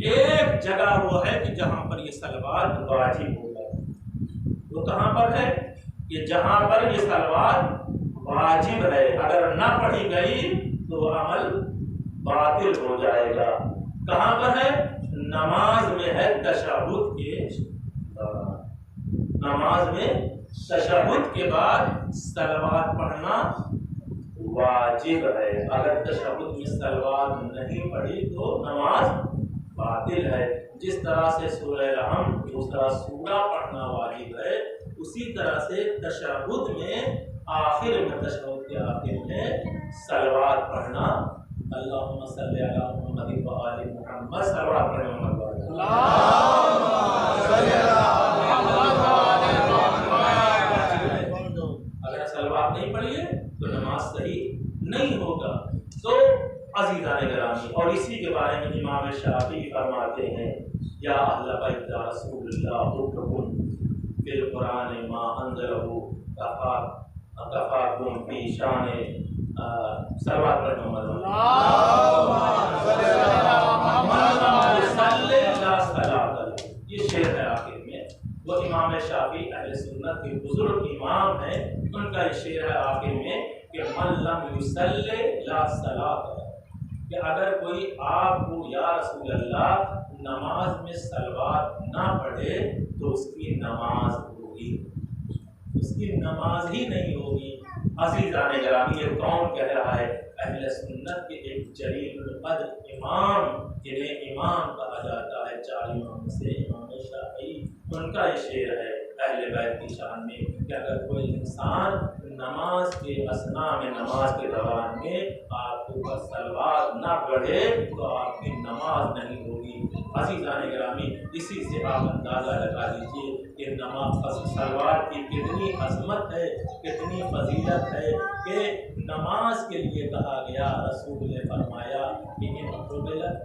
ایک جگہ وہ ہے کہ جہاں پر یہ سلوات واجب ہوگا، وہ کہاں پر ہے؟ کہ جہاں پر یہ سلوات واجب ہے، اگر نہ پڑھی گئی تو عمل باطل ہو جائے گا۔ کہاں پر ہے؟ نماز میں ہے، تشہد کے دوران۔ نماز میں تشہد کے بعد سلوات پڑھنا واجب ہے، اگر تشہد میں سلوات نہیں پڑھی تو نماز باطل ہے۔ جس طرح سے سورہ رحم دوسرا سورہ پڑھنا واجب ہے، اسی طرح سے تشہد میں آخر میں تشہد کے آخر میں سلوات پڑھنا، اللہم صلی علی محمد و آل محمد، سلوات پڑھنا اگر سلوات نہیں پڑھیے تو نماز صحیح نہیں ہوگا۔ تو عزیزان گرامی، اور اسی کے بارے میں امام شافعی فرماتے ہیں، یا اہل بیت رسول اللہ حکم فی القرآن ما انزلہ کفاکم فی شان سلوات پر محمد یہ شعر ہے آخر میں۔ وہ امام شافعی اہل سنت کے بزرگ امام ہیں، ان کا یہ شعر ہے آخر میں کہ من لم یصلی لا صلاۃ، کہ اگر کوئی آپ کو یا رسول اللہ نماز میں سلوات نہ پڑھے تو اس کی نماز ہوگی، اس کی نماز ہی نہیں ہوگی۔ عزیزان گرامی، یہ کون کہہ رہا ہے؟ اہل سنت کے ایک جلیل القدر امام، جنہیں امام کہا جاتا ہے، 4 امام سے امام شافعی، ان کا یہ شعر ہے اہل بیت کی شان میں کہ اگر کوئی انسان نماز کے اثناء میں، نماز کے دوران میں آپ کے اوپر سلوات نہ پڑھے تو آپ کی نماز نہیں ہوگی۔ عزیزان گرامی، اسی سے آپ اندازہ لگا لیجیے کہ نماز سلوات کی کتنی عظمت ہے، کتنی فضیلت ہے کہ نماز کے لیے کہا گیا، رسول نے فرمایا کہ ان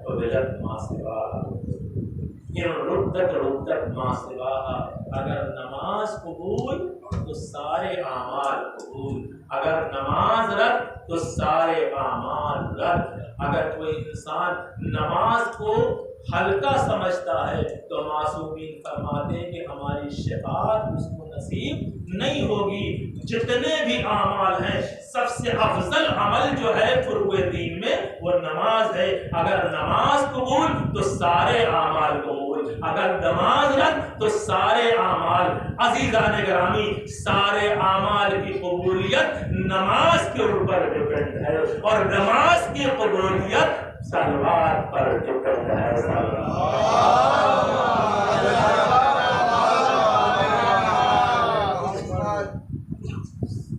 قبلت ما سواہا، ان ردت ما سواہا، اگر نماز قبول تو سارے اعمال قبول، اگر نماز رد تو سارے اعمال رد۔ اگر کوئی انسان نماز کو ہلکا سمجھتا ہے تو معصومین فرماتے ہیں کہ ہماری شفاعت اس کو نصیب نہیں ہوگی۔ جتنے بھی اعمال ہیں، سب سے افضل عمل جو ہے فروغ دین میں وہ نماز ہے۔ اگر نماز قبول تو سارے اعمال قبول، اگر نماز رد تو سارے اعمال۔ عزیزان گرامی، سارے اعمال کی قبولیت نماز کے اوپر ڈپینڈ ہے، اور نماز کی قبولیت سلوات پر ڈپینڈ ہے۔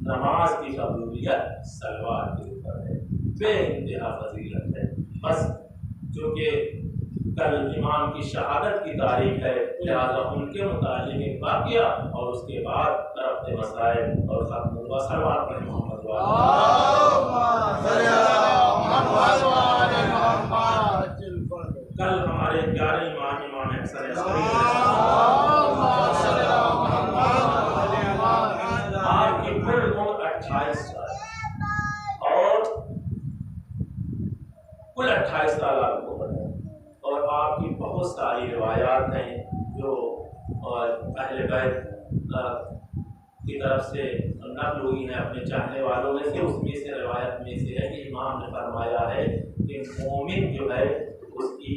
نماز کی قبولیت سلوات کے اوپر ہے، بے انتہا فضیلت ہے۔ بس چونکہ کل امام کی شہادت کی تاریخ ہے، لہذا ان کے متعلق ایک واقعہ اور اس کے بعد طرف مسائل اور ختم ہوا۔ سلوات پر محمد کل ہمارے 11 امام حسن عسکری 28 साल और कुल 28 साल आपको पढ़े और आपकी बहुत सारी रिवायात हैं जो और अहले बैत की तरफ से नक़ल हुई हैं अपने चाहने वालों में से। उसमें से रिवायत में से है कि इमाम ने फरमाया है कि मोमिन जो है उसकी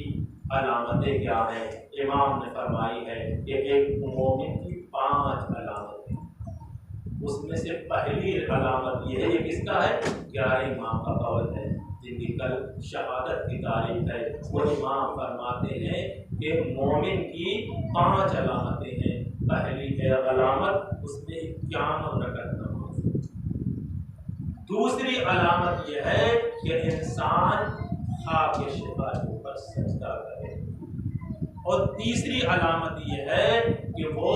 अलामतें क्या हैं। इमाम ने फरमाई है कि एक मोमिन की 5 अलामतें, उसमें से पहली अलामत ये है, ये किसका है? 11 इमाम का कौल है जिनकी कल शहादत की तारीख है। वो इमाम फरमाते हैं कि मोमिन की 5 अलामतें हैं। पहली है अलामत उसमें 51 रकअत नमाज। दूसरी अलामत यह है कि इंसान खाक शिफा के ऊपर सजदा करे। और तीसरी अलामत यह है कि वो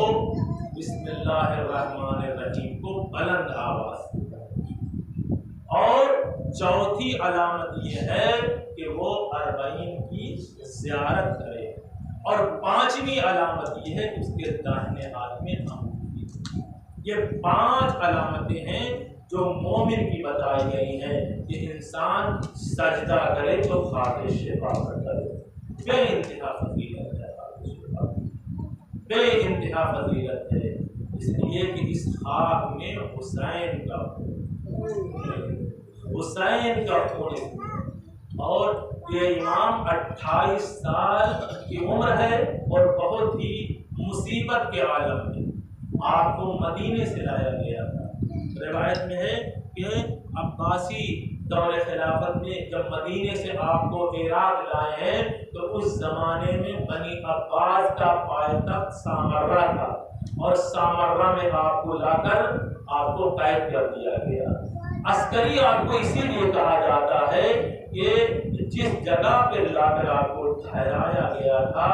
बिस्मिल्लाहिर्रहमानिर्रहीम को बुलंद आवाज से करे। और चौथी अलामत यह है कि वो 40 की ज़ियारत करे। और 5वीं अलामत यह है कि उसके दाहिने हाथ में अंगूठी। ये 5 अलामतें हैं जो मोमिन की बताई गई हैं कि इंसान सजदा करे तो खाके शिफा करे। बेइंतहा फजीलत है, बेइंतहा फजीलत है, इसलिए कि इस खाक में हुसैन का खून और ये इमाम 28 साल की उम्र है और बहुत ही मुसीबत के आलम में आपको मदीने से लाया गया था। रिवायत में है कि अब्बासी दौरे खिलाफत में जब मदीने से आपको इराक लाए हैं तो उस जमाने में बनी अब्बास का पायतख्त सामर्रा था और सामर्रा में आपको लाकर आपको कैद कर दिया गया। अस्करी आपको इसीलिए कहा जाता है कि जिस जगह पे लाकर आपको ठहराया गया था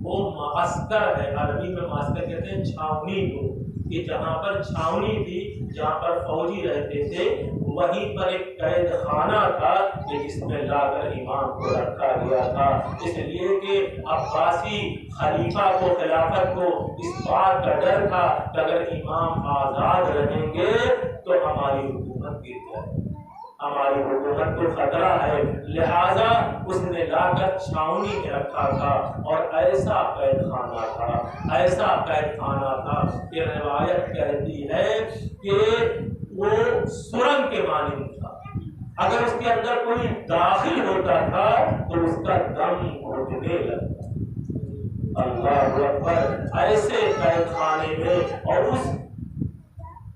वो मास्कर है। अरबी में मास्कर कहते हैं छावनी को, कि जहाँ पर छावनी थी, जहाँ पर फौजी रहते थे, वहीं पर एक कैद खाना था कि जिसमें लाकर इमाम को रखा गया था। इसलिए कि अब्बासी खलीफा को, खिलाफत को इस बात का डर था कि अगर इमाम आज़ाद रहेंगे तो हमारी हुकूमत गिर जाएगी, हमारी हुकूमत को खतरा है। लिहाजा उसने लाकर छावनी में रखा था और ऐसा कैद खाना था कि रिवायत कहती है कि वो सुरंग के मानिंद था। अगर उसके अंदर कोई दाखिल होता था तो उसका दम घुटने लगता। अल्लाह अकबर। ऐसे कैद खाने में और उस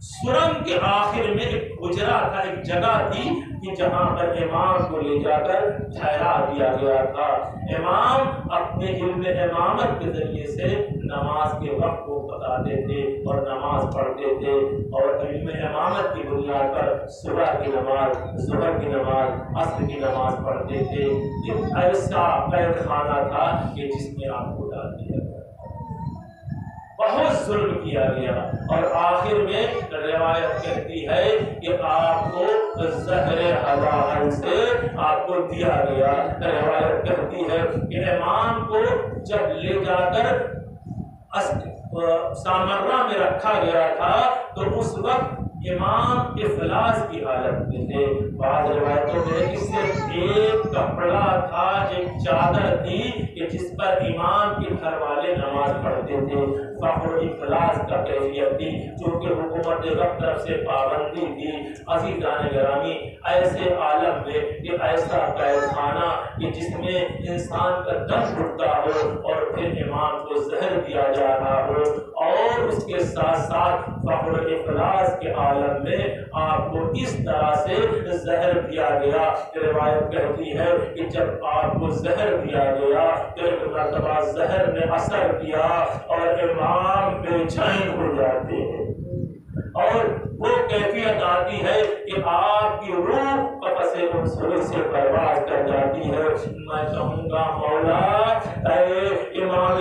सुरंग के आखिर में एक गुजरा था, एक जगह थी कि जहां पर इमाम को ले जाकर ठहरा दिया गया था। इमाम अपने इल्म इमामत के जरिए से नमाज के वक्त को बताते थे और नमाज पढ़ते थे और इल्म इमामत की बुनियाद पर सुबह की नमाज, ज़ुहर की नमाज, अस्र की नमाज पढ़ते थे। एक ऐसा कैद खाना था कि जिसमें आपको डाल दिया गया, बहुत जुल्म किया गया और आखिर में रिवायत कहती है कि आपको ज़हरे हलाल से आपको दिया गया। रिवायत कहती है कि इमाम को जब ले जाकर सामर्रा में रखा गया था तो उस वक्त इमाम इफलास की हालत में थे। बाद रिवायतों में इससे एक कपड़ा था, एक चादर थी कि जिस पर इमाम के घर वाले नमाज पढ़ते थे। फख्र इफलास का कैफियत थी, चूँकि हुकूमत वक्त तरफ से पाबंदी थी। अज़ीज़ान गिरामी, ऐसे आलम में कि ऐसा कैद खाना कि जिसमें इंसान का दम घुटता हो और फिर इमाम को जहर दिया जा रहा हो और उसके साथ साथ फख्र इफलास के आलम में आपको इस तरह से जहर दिया गया। रिवायत कहती है कि जब आपको जहर दिया गया तो एक मरतबा जहर ने असर किया और इमाम बेचैन हो जाते हैं और वो कैफियत आती है कि आपकी रूह कपसे उनसुर से परवाज कर जाती है। मैं कहूँगा मौला इमाम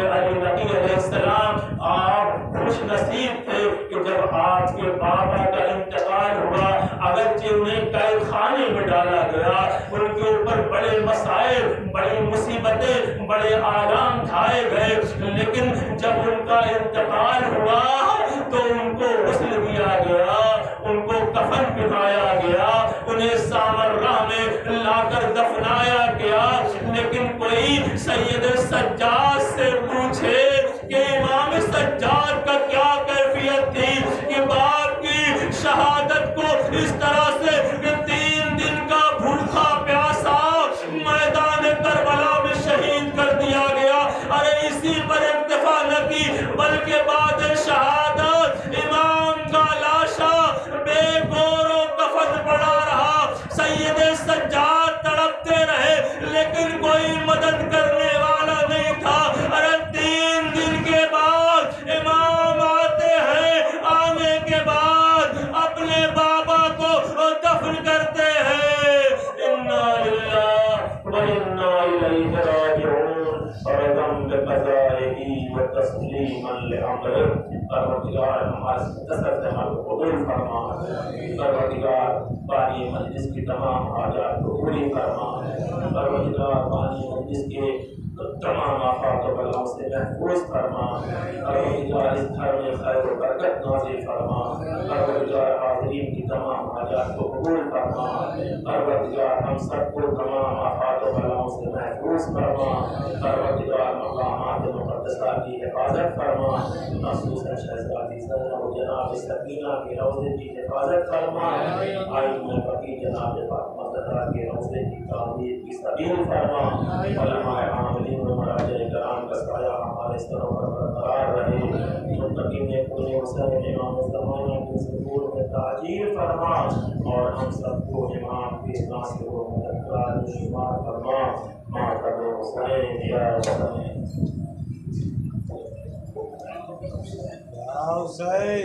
अली नबी अलैहिस्सलाम, आप खुश नसीब थे कि जब आपके बाबा का इंतकाल हुआ, अगरचे उन्हें कैद खाने में डाला गया, उनके ऊपर बड़े मसाइल, बड़ी मुसीबतें, बड़े आलाम ढाए गए, लेकिन जब उनका इंतकाल हुआ तो उनको गुस्ल दिया गया کفن پہنایا گیا، انہیں سامرہ میں لا کر دفنایا گیا، لیکن کوئی سید سجاد سے پوچھے کہ امام سجاد کا کیا کیفیت تھی کہ باپ کی شہادت کو اس طرح سے کہ 3 دن کا بھوکا پیاسا میدان کربلا میں شہید کر دیا گیا۔ ارے اسی پر اکتفا نہ کی بلکہ بعد شہادت امام کا لاشا بے گور و کفن پڑا رہا، سید سجاد تڑپتے رہے لیکن کوئی مدد کرنے والا نہیں تھا۔ ارے 3 دن کے بعد امام آتے ہیں، آنے کے بعد اپنے بابا کو دفن کرتے ہیں۔ انا للہ و انا الیہ راجعون، اور دم بقضائہ و تسلیما لامرہ۔ پروردگار ہمارے مختصر عمل کو قبول فرما، پروردگار بانی مجلس کی تمام حاجات کو پوری فرما، پروردگار بانی مجلس کے تمام آفات و بلاؤں سے محفوظ فرما، پروردگار اس گھر میں خیر و برکت نازل فرما، پروردگار حاضرین کی تمام حاجات کو قبول فرما، پروردگار ہم سب کو تمام آفات و بلاؤں سے محفوظ فرما، پروردگار مقامات مقدسہ کی حفاظت فرما، خصوصاً شہزادی زینب و جناب سکینہ کے روضے کی حفاظت فرما، آئمہ فقیہ جناب فاطمہ زہرا کے روضے کی تعمیر کی سبیل فرما، علماء عاملین و مراجع کرام کا سایہ ہمارے سروں پر برقرار رہے، متقین کل حسین امام زمانہ کے ظہور میں تعجیل فرما، اور ہم سب کو امام کے ناصر و مددگار میں شمار فرما۔ ماتم حسین یا حسین
حسین